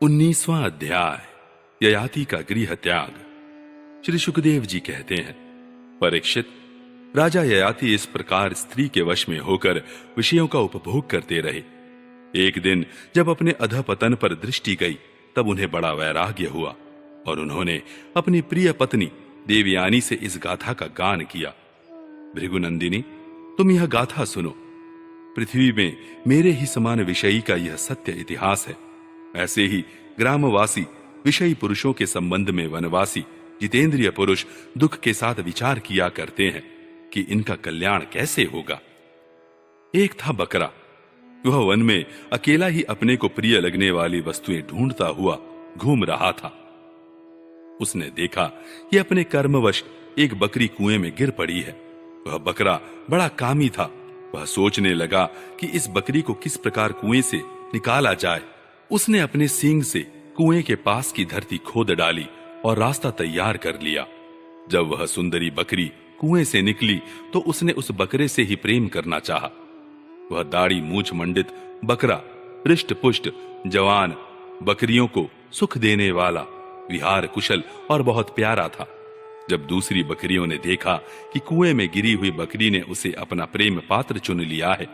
19वां अध्याय ययाति का गृह त्याग। श्री सुखदेव जी कहते हैं, परीक्षित, राजा ययाति इस प्रकार स्त्री के वश में होकर विषयों का उपभोग करते रहे। एक दिन जब अपने अधपतन पर दृष्टि गई, तब उन्हें बड़ा वैराग्य हुआ और उन्होंने अपनी प्रिय पत्नी देवयानी से इस गाथा का गान किया। भृगुनंदिनी, तुम यह गाथा सुनो। पृथ्वी में मेरे ही समान विषयी का यह सत्य इतिहास है। ऐसे ही ग्रामवासी विषयी पुरुषों के संबंध में वनवासी जितेंद्रिय पुरुष दुख के साथ विचार किया करते हैं कि इनका कल्याण कैसे होगा। एक था बकरा। वह वन में अकेला ही अपने को प्रिय लगने वाली वस्तुएं ढूंढता हुआ घूम रहा था। उसने देखा कि अपने कर्मवश एक बकरी कुएं में गिर पड़ी है। वह बकरा बड़ा कामी था। वह सोचने लगा कि इस बकरी को किस प्रकार कुएं से निकाला जाए। उसने अपने सींग से कुएं के पास की धरती खोद डाली और रास्ता तैयार कर लिया। जब वह सुंदरी बकरी कुएं से निकली तो उसने उस बकरे से ही प्रेम करना चाहा। वह दाढ़ी मूछ मंडित बकरा हृष्ट पुष्ट जवान, बकरियों को सुख देने वाला, विहार कुशल और बहुत प्यारा था। जब दूसरी बकरियों ने देखा कि कुएं में गिरी हुई बकरी ने उसे अपना प्रेम पात्र चुन लिया है,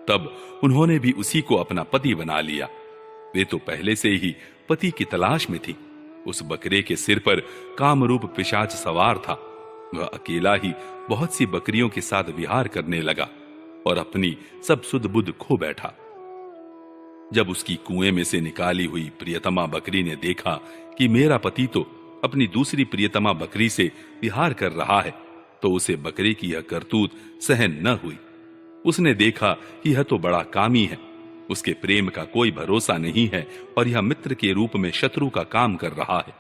तब उन्होंने भी उसी को अपना पति बना लिया। वे तो पहले से ही पति की तलाश में थी। उस बकरे के सिर पर कामरूप पिशाच सवार था। वह अकेला ही बहुत सी बकरियों के साथ विहार करने लगा और अपनी सब सुध बुध खो बैठा। जब उसकी कुएं में से निकाली हुई प्रियतमा बकरी ने देखा कि मेरा पति तो अपनी दूसरी प्रियतमा बकरी से विहार कर रहा है, तो उसे बकरी की यह करतूत सहन न हुई। उसने देखा कि यह तो बड़ा कामी है, उसके प्रेम का कोई भरोसा नहीं है और यह मित्र के रूप में शत्रु का काम कर रहा है।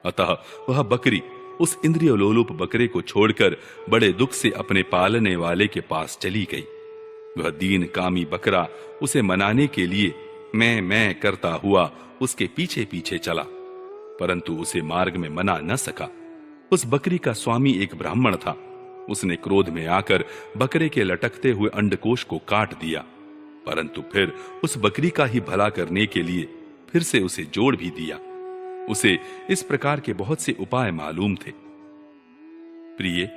अतः वह बकरी उस इंद्रिय लोलुप बकरे को छोड़कर बड़े दुख से अपने पालने वाले के पास चली गई। वह दीन कामी बकरा उसे मनाने के लिए मैं करता हुआ उसके पीछे पीछे चला, परंतु उसे मार्ग में मना न सका। उस बकरी का स्वामी एक ब्राह्मण था। उसने क्रोध में आकर बकरे के लटकते हुए अंडकोश को काट दिया, परंतु फिर उस बकरी का ही भला करने के लिए फिर से उसे जोड़ भी दिया। उसे इस प्रकार के बहुत से उपाय मालूम थे। प्रिय,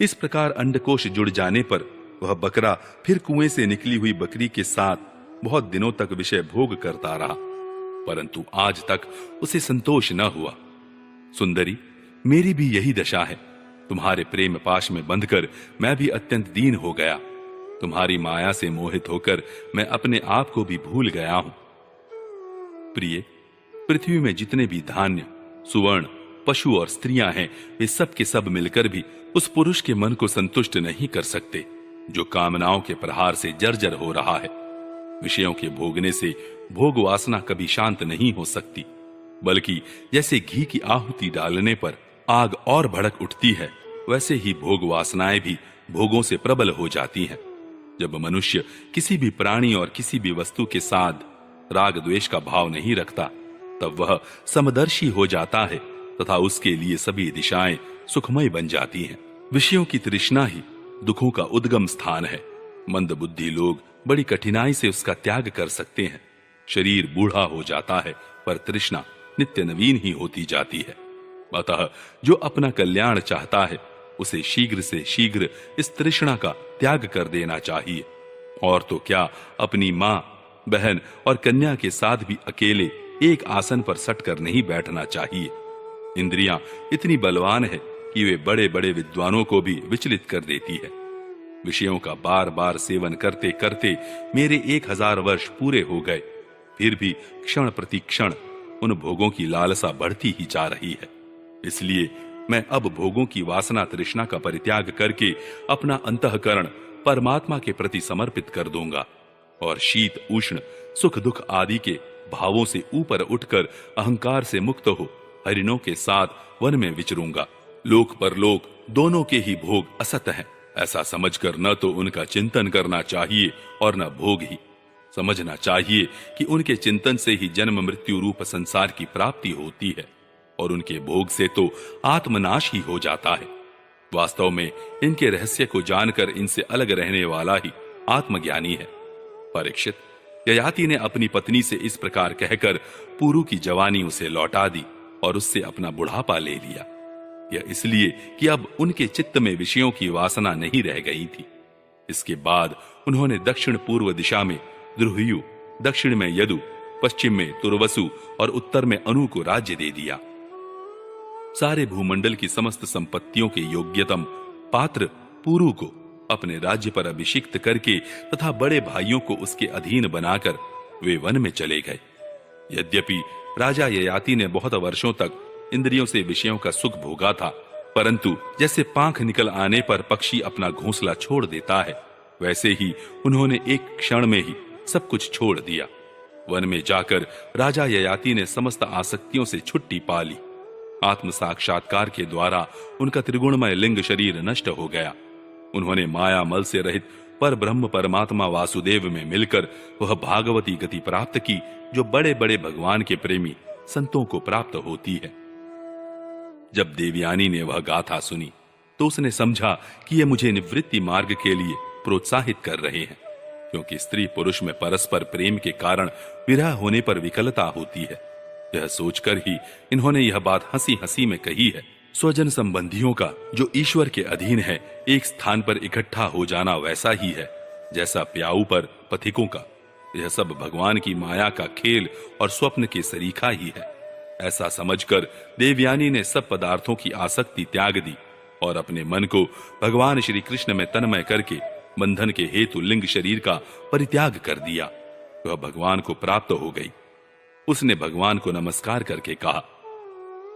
इस प्रकार अंडकोश जुड़ जाने पर वह बकरा फिर कुएं से निकली हुई बकरी के साथ बहुत दिनों तक विषय भोग करता रहा, परंतु आज तक उसे संतोष न हुआ। सुंदरी, मेरी भी यही दशा है। तुम्हारे प्रेम पाश में बंधकर मैं भी अत्यंत दीन हो गया। तुम्हारी माया से मोहित होकर मैं अपने आप को भी भूल गया हूं। प्रिय, पृथ्वी में जितने भी धान्य, सुवर्ण, पशु और स्त्रियां हैं, वे सब के सब मिलकर भी उस पुरुष के मन को संतुष्ट नहीं कर सकते जो कामनाओं के प्रहार से जर्जर हो रहा है। विषयों के भोगने से भोग वासना कभी शांत नहीं हो सकती, बल्कि जैसे घी की आहुति डालने पर आग और भड़क उठती है, वैसे ही भोग वासनाएं भी भोगों से प्रबल हो जाती हैं। जब मनुष्य किसी भी प्राणी और किसी भी वस्तु के साथ राग द्वेष का भाव नहीं रखता, तब वह समदर्शी हो जाता है तथा उसके लिए सभी दिशाएं सुखमय बन जाती हैं। विषयों की तृष्णा ही दुखों का उद्गम स्थान है। मंद बुद्धि लोग बड़ी कठिनाई से उसका त्याग कर सकते हैं। शरीर बूढ़ा हो जाता है, पर तृष्णा नित्य नवीन ही होती जाती है। अतः जो अपना कल्याण चाहता है, उसे शीघ्र से शीघ्र इस तृष्णा का त्याग कर देना चाहिए। और तो क्या, अपनी मां, बहन और कन्या के साथ भी अकेले एक आसन पर सटकर नहीं बैठना चाहिए। इंद्रियां इतनी बलवान है कि वे बड़े बड़े विद्वानों को भी विचलित कर देती है। विषयों का बार बार सेवन करते करते मेरे 1000 वर्ष पूरे हो गए, फिर भी क्षण प्रति क्षण उन भोगों की लालसा बढ़ती ही जा रही है। इसलिए मैं अब भोगों की वासना तृष्णा का परित्याग करके अपना अंतःकरण परमात्मा के प्रति समर्पित कर दूंगा और शीत उष्ण सुख दुख आदि के भावों से ऊपर उठकर अहंकार से मुक्त हो हरिणों के साथ वन में विचरूंगा। लोक परलोक दोनों के ही भोग असत हैं, ऐसा समझकर न तो उनका चिंतन करना चाहिए और न भोग ही। समझना चाहिए कि उनके चिंतन से ही जन्म मृत्यु रूप संसार की प्राप्ति होती है और उनके भोग से तो आत्मनाश ही हो जाता है। वास्तव में इनके रहस्य को जानकर इनसे अलग रहने वाला ही आत्मज्ञानी है। परीक्षित, ययाति ने अपनी पत्नी से इस प्रकार कहकर पुरु की जवानी उसे लौटा दी और उससे अपना बुढ़ापा ले लिया। यह इसलिए कि अब उनके चित्त में विषयों की वासना नहीं रह गई थी। इसके बाद उन्होंने दक्षिण पूर्व दिशा में द्रुहयु, दक्षिण में यदु, पश्चिम में तुर्वसु और उत्तर में अनु को राज्य दे दिया। सारे भूमंडल की समस्त संपत्तियों के योग्यतम पात्र पुरु को अपने राज्य पर अभिषिक्त करके तथा बड़े भाइयों को उसके अधीन बनाकर वे वन में चले गए। यद्यपि राजा ययाति ने बहुत वर्षों तक इंद्रियों से विषयों का सुख भोगा था, परंतु जैसे पांख निकल आने पर पक्षी अपना घोंसला छोड़ देता है, वैसे ही उन्होंने एक क्षण में ही सब कुछ छोड़ दिया। वन में जाकर राजा ययाति ने समस्त आसक्तियों से छुट्टी पा ली। आत्म साक्षात्कार के द्वारा उनका त्रिगुणमय लिंग शरीर नष्ट हो गया। उन्होंने माया मल से रहित पर ब्रह्म परमात्मा वासुदेव में मिलकर वह भागवती गति प्राप्त की जो बड़े बड़े भगवान के प्रेमी संतों को प्राप्त होती है। जब देवयानी ने वह गाथा सुनी तो उसने समझा कि यह मुझे निवृत्ति मार्ग के लिए प्रोत्साहित कर रहे हैं, क्योंकि स्त्री पुरुष में परस्पर प्रेम के कारण विरह होने पर विकलता होती है। यह सोचकर ही इन्होंने यह बात हंसी हंसी में कही है। स्वजन संबंधियों का जो ईश्वर के अधीन है एक स्थान पर इकट्ठा हो जाना वैसा ही है जैसा प्याऊ पर पथिकों का। यह सब भगवान की माया का खेल और स्वप्न के सरीखा ही है। ऐसा समझकर देवयानी ने सब पदार्थों की आसक्ति त्याग दी और अपने मन को भगवान श्री कृष्ण में तन्मय करके बंधन के हेतु लिंग शरीर का परित्याग कर दिया। वह भगवान को प्राप्त हो गई। उसने भगवान को नमस्कार करके कहा,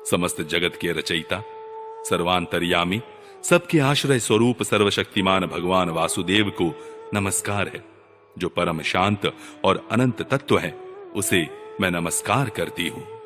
समस्त जगत के रचयिता, सर्वांतर्यामी, सबके आश्रय स्वरूप सर्वशक्तिमान भगवान वासुदेव को नमस्कार है। जो परम शांत और अनंत तत्व है उसे मैं नमस्कार करती हूं।